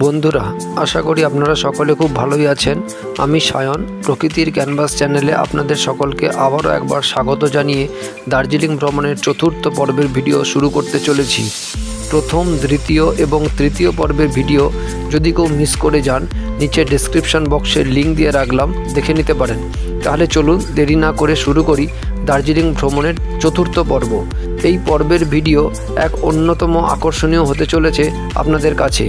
বন্ধুরা, আশা করি আপনারা সকলে খুব ভালোই আছেন। আমি সায়ন, প্রকৃতির ক্যানভাস চ্যানেলে আপনাদের সকলকে আবারও একবার স্বাগত জানিয়ে দার্জিলিং ভ্রমণের চতুর্থ পর্বের ভিডিও শুরু করতে চলেছি। প্রথম, দ্বিতীয় এবং তৃতীয় পর্বের ভিডিও যদি কেউ মিস করে যান, নিচে ডেসক্রিপশন বক্সে লিঙ্ক দিয়ে রাখলাম, দেখে নিতে পারেন। তাহলে চলুন দেরি না করে শুরু করি দার্জিলিং ভ্রমণের চতুর্থ পর্ব। এই পর্বের ভিডিও এক অন্যতম আকর্ষণীয় হতে চলেছে আপনাদের কাছে,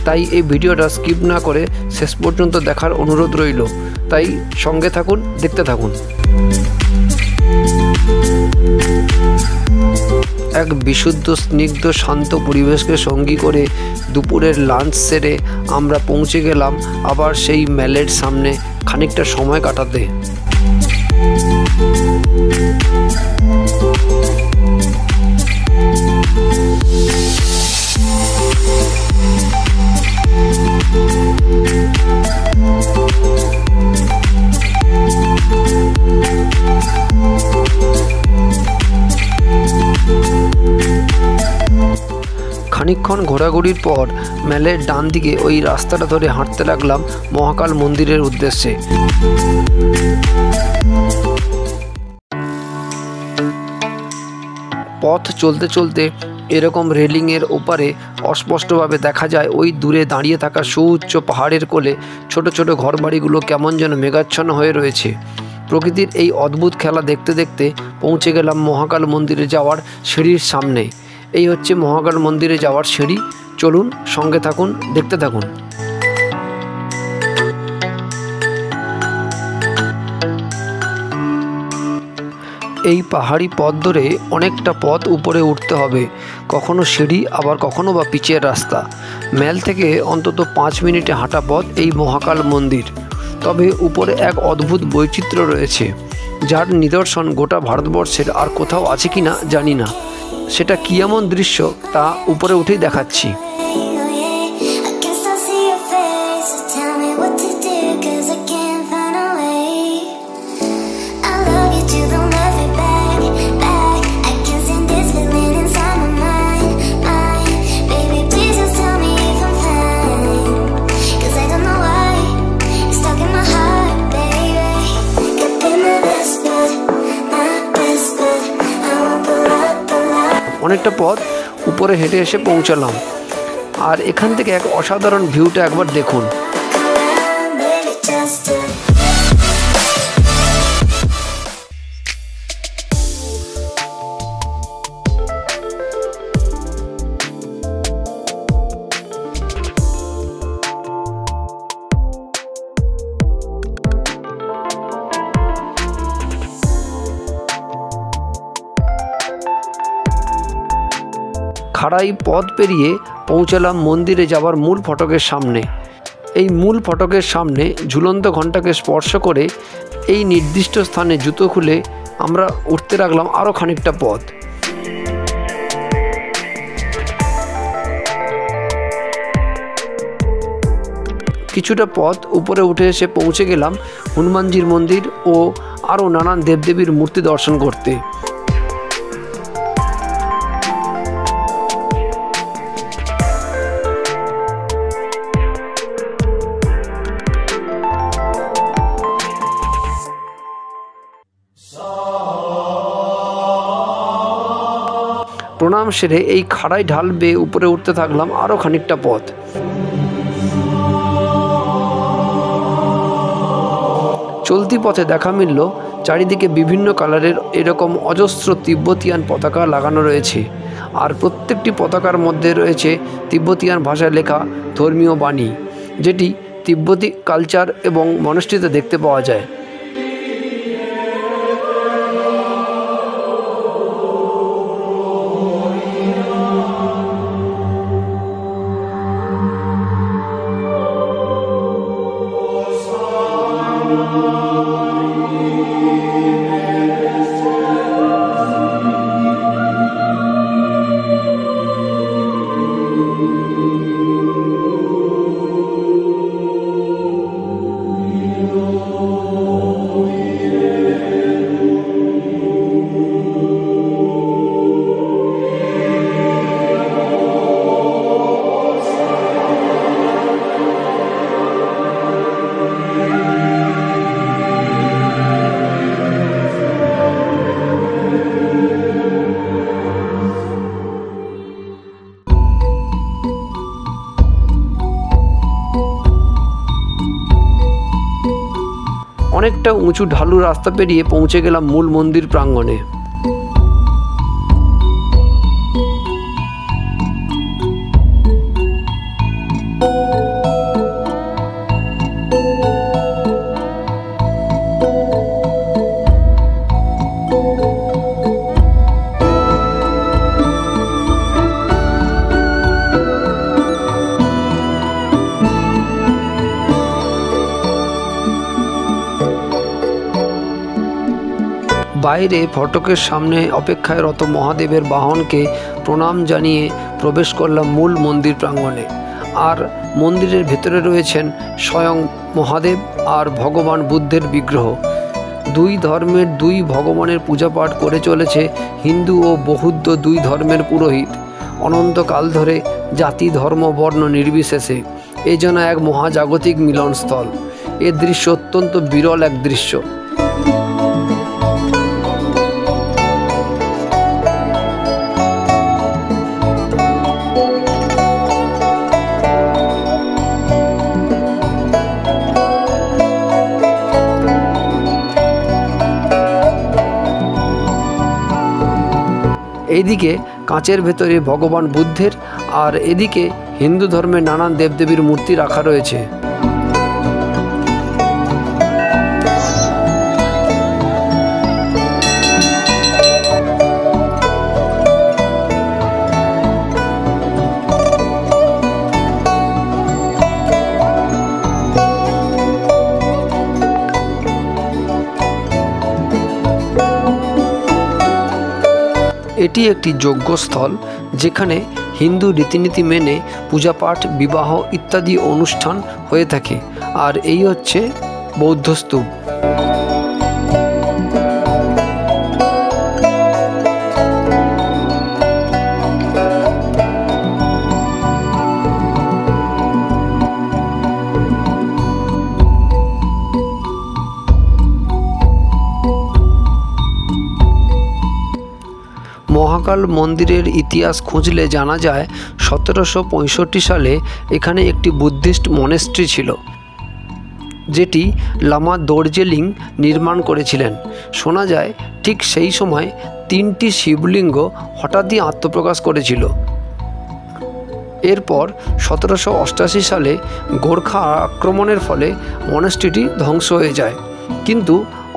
তাই এই ভিডিওটা স্কিপ না করে শেষ পর্যন্ত দেখার অনুরোধ রইল। তাই সঙ্গে থাকুন, দেখতে থাকুন। এক বিশুদ্ধ, স্নিগ্ধ, শান্ত পরিবেশকে সঙ্গী করে দুপুরের লাঞ্চ সেরে আমরা পৌঁছে গেলাম আবার সেই ম্যালের সামনে খানিকটা সময় কাটাতে। খানিকক্ষণ ঘোরাঘুরির পর ম্যালের ডান দিকে ওই রাস্তাটা ধরে হাঁটতে লাগলাম মহাকাল মন্দিরের উদ্দেশ্যে। পথ চলতে চলতে এরকম রেলিংয়ের ওপারে অস্পষ্টভাবে দেখা যায় ওই দূরে দাঁড়িয়ে থাকা সুউচ্চ পাহাড়ের কোলে ছোট ছোট ঘরবাড়িগুলো কেমন যেন মেঘাচ্ছন্ন হয়ে রয়েছে। প্রকৃতির এই অদ্ভুত খেলা দেখতে দেখতে পৌঁছে গেলাম মহাকাল মন্দিরে যাওয়ার সিঁড়ির সামনে। এই হচ্ছে মহাকাল মন্দিরে যাওয়ার সিঁড়ি। চলুন সঙ্গে থাকুন, দেখতে থাকুন। এই পাহাড়ি পথ ধরে অনেকটা পথ উপরে উঠতে হবে, কখনো সিঁড়ি, আবার কখনো বা পিচের রাস্তা। ম্যাল থেকে অন্তত 5 মিনিটে হাঁটা পথ এই মহাকাল মন্দির। তবে উপরে এক অদ্ভুত বৈচিত্র্য রয়েছে, যার নিদর্শন গোটা ভারতবর্ষের আর কোথাও আছে কি না জানি না। সেটা কী এমন দৃশ্য তা উপরে উঠেই দেখাচ্ছি। অনেকটা পথ উপরে হেঁটে এসে পৌঁছালাম, আর এখান থেকে এক অসাধারণ ভিউটা একবার দেখুন। খাড়াই পথ পেরিয়ে পৌঁছালাম মন্দিরে যাওয়ার মূল ফটকের সামনে। এই মূল ফটকের সামনে ঝুলন্ত ঘণ্টাকে স্পর্শ করে এই নির্দিষ্ট স্থানে জুতো খুলে আমরা উঠতে লাগলাম আরও খানিকটা পথ। কিছুটা পথ উপরে উঠে এসে পৌঁছে গেলাম হনুমানজির মন্দির ও আরও নানান দেবদেবীর মূর্তি দর্শন করতে। প্রণাম সেরে এই খাড়াই ঢাল বেয়ে উপরে উঠতে থাকলাম আরও খানিকটা পথ। চলতি পথে দেখা মিলল চারিদিকে বিভিন্ন কালারের এরকম অজস্র তিব্বতিয়ান পতাকা লাগানো রয়েছে, আর প্রত্যেকটি পতাকার মধ্যে রয়েছে তিব্বতিয়ান ভাষায় লেখা ধর্মীয় বাণী, যেটি তিব্বতী কালচার এবং মনস্ট্রিতে দেখতে পাওয়া যায়। অনেকটা উঁচু ঢালু রাস্তা পেরিয়ে পৌঁছে গেলাম মূল মন্দির প্রাঙ্গণে। বাইরে ফটকের সামনে অপেক্ষায় রত মহাদেবের বাহনকে প্রণাম জানিয়ে প্রবেশ করলাম মূল মন্দির প্রাঙ্গণে। আর মন্দিরের ভেতরে রয়েছেন স্বয়ং মহাদেব আর ভগবান বুদ্ধের বিগ্রহ। দুই ধর্মের দুই ভগবানের পূজাপাঠ করে চলেছে হিন্দু ও বৌদ্ধ দুই ধর্মের পুরোহিত অনন্তকাল ধরে, জাতি ধর্ম বর্ণ নির্বিশেষে। এ যেন এক মহাজাগতিক মিলনস্থল। এ দৃশ্য অত্যন্ত বিরল এক দৃশ্য। এদিকে কাঁচের ভেতরে ভগবান বুদ্ধের আর এদিকে হিন্দু ধর্মের নানান দেবদেবীর মূর্তি রাখা রয়েছে। এটি একটি যজ্ঞস্থল, যেখানে হিন্দু রীতিনীতি মেনে পূজাপাঠ, বিবাহ ইত্যাদি অনুষ্ঠান হয়ে থাকে। আর এই হচ্ছে বৌদ্ধ স্তূপ। মহাকাল মন্দিরের ইতিহাস খুঁজলে জানা যায় 1765 সালে এখানে একটি বুদ্ধিস্ট মনেস্ট্রি ছিল, যেটি লামা দর্জেলিং নির্মাণ করেছিলেন। শোনা যায় ঠিক সেই সময় 3টি শিবলিঙ্গ হঠাৎই আত্মপ্রকাশ করেছিল। এরপর 1788 সালে গোর্খা আক্রমণের ফলে মনেস্ট্রিটি ধ্বংস হয়ে যায়। কিন্তু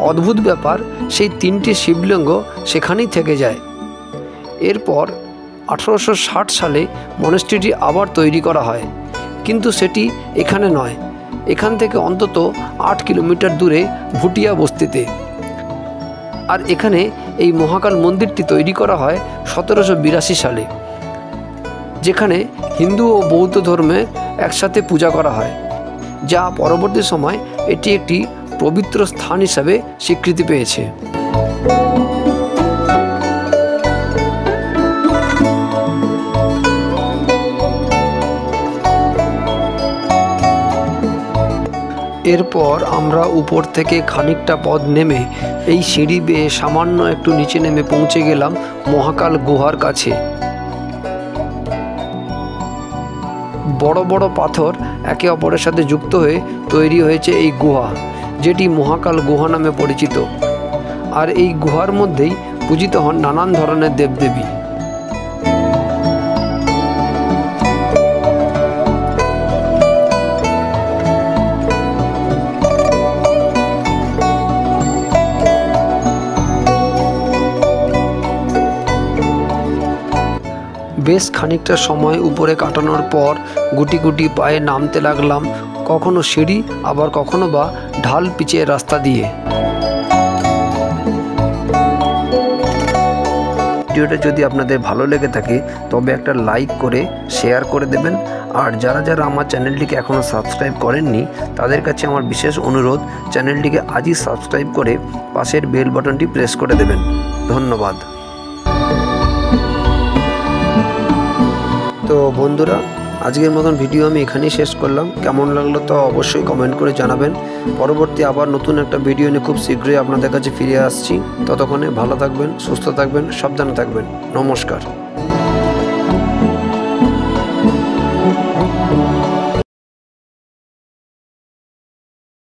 অদ্ভুত ব্যাপার, সেই 3টি শিবলিঙ্গ সেখানেই থেকে যায়। এরপর 1860 সালে মনেস্ট্রিটি আবার তৈরি করা হয়, কিন্তু সেটি এখানে নয়, এখান থেকে অন্তত 8 কিলোমিটার দূরে ভুটিয়া বস্তিতে। আর এখানে এই মহাকাল মন্দিরটি তৈরি করা হয় 1782 সালে, যেখানে হিন্দু ও বৌদ্ধ ধর্মে একসাথে পূজা করা হয়, যা পরবর্তী সময় এটি একটি পবিত্র স্থান হিসাবে স্বীকৃতি পেয়েছে। এরপর আমরা উপর থেকে খানিকটা পথ নেমে এই সিঁড়ি বেয়ে সামান্য একটু নিচে নেমে পৌঁছে গেলাম মহাকাল গুহার কাছে। বড় বড় পাথর একে অপরের সাথে যুক্ত হয়ে তৈরি হয়েছে এই গুহা, যেটি মহাকাল গুহা নামে পরিচিত। আর এই গুহার মধ্যেই পূজিত হন নানান ধরনের দেবদেবী। বেশ খানিকটা সময় উপরে কাটানোর পর গুটি গুটি পায়ে নামতে লাগলাম, কখনো সিঁড়ি আবার কখনো বা ঢাল পিচের রাস্তা দিয়ে। ভিডিওটা যদি আপনাদের ভালো লেগে থাকে তবে একটা লাইক করে শেয়ার করে দেবেন। আর যারা যারা আমার চ্যানেলটিকে এখনও সাবস্ক্রাইব করেননি তাদের কাছে আমার বিশেষ অনুরোধ, চ্যানেলটিকে আজই সাবস্ক্রাইব করে পাশের বেল বাটনটি প্রেস করে দেবেন। ধন্যবাদ। তো বন্ধুরা, আজকের মতন ভিডিও আমি এখানেই শেষ করলাম। কেমন লাগলো তা অবশ্যই কমেন্ট করে জানাবেন। পরবর্তী আবার নতুন একটা ভিডিও নিয়ে খুব শীঘ্রই আপনাদের কাছে ফিরে আসছি। ততক্ষণে ভালো থাকবেন, সুস্থ থাকবেন, সাবধানে থাকবেন। নমস্কার।